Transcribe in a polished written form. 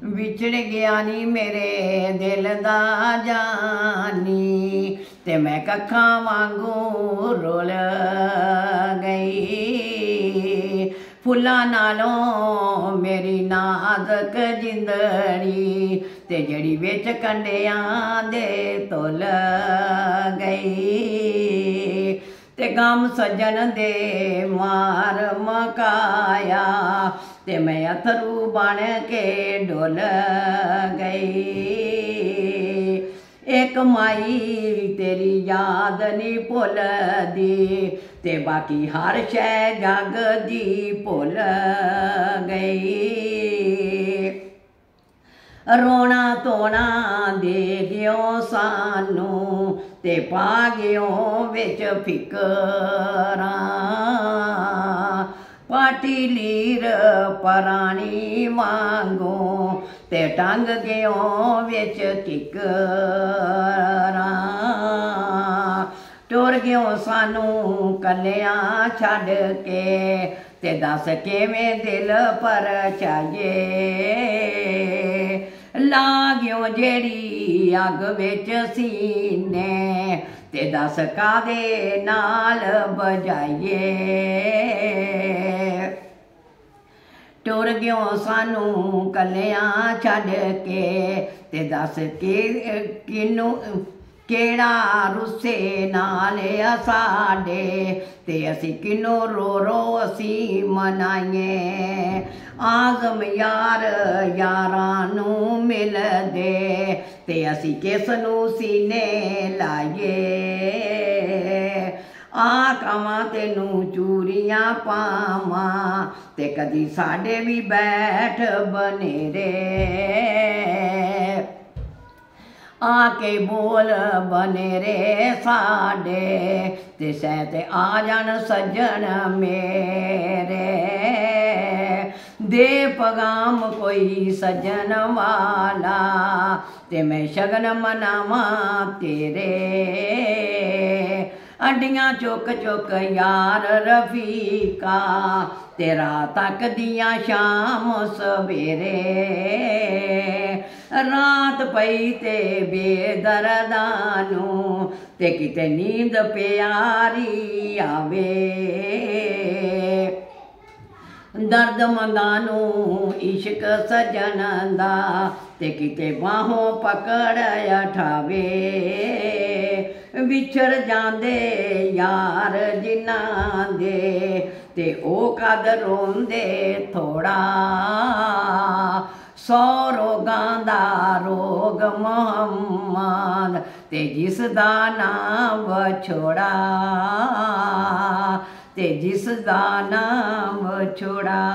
विछड़ गया नी मेरे दिल दा जानी, ते मैं कखा वांगू रुल गई। फुल्लां नालों मेरी नाज़क जिंदड़ी, ते जड़ी विच कंडियां दे तुल गई। ते गम सज्जन दे मार मकाया, ते मैं अथरू बन के डुल गई। एक माई तेरी याद नी भुलदी, ते बाकी हर शै जग दी भुल गई। रोना धोना दे गयो सानू, ते पा गयो विच फिकरां। पाटी लीर परानी वांगू, ते टंग गयो विच किकरां। टुर गयो सानू कल्लियां छड्ड के, ते दस किवें दिल परछाइए। ला गयो जेड़ी अग विच सीने, ते दस कादे नाल बजाइए। टुर गयो सानू कल्लियां छड्ड के, ते दस किनू केड़ा रुस्से नाल साडे, ते असी किनू रो रो असी मनाइए। आज़म यार यारां नू मिलदे, ते असी किस नू सीने लाइए। आकावां तेनू चूड़ियां पावां, ते कदी साडे भी बैठ बनेरे। आके बोल बनेरे साडे, ते सैत आ जान सज्जन मेरे। दे पगाम कोई सज्जन वाला, ते मैं शगन मनावां तेरे। अड्डियां चुक चुक यार रफीका, तेरा तक दियां शाम सवेरे। रात पई ते बेदर्दां नू, ते किते नींद प्यारी आवे। दर्द मंदां नू इश्क सजन दा, ते किते बाहों पकड़ अठावे। विछड़ जांदे यार जिन्हां दे, ते ओ कद रोंदे थोड़ा। 100 रोगां दा रोग मोहम्मद, ते जिस दा नाम विछोड़ा, ते जिस दा नाम विछोड़ा।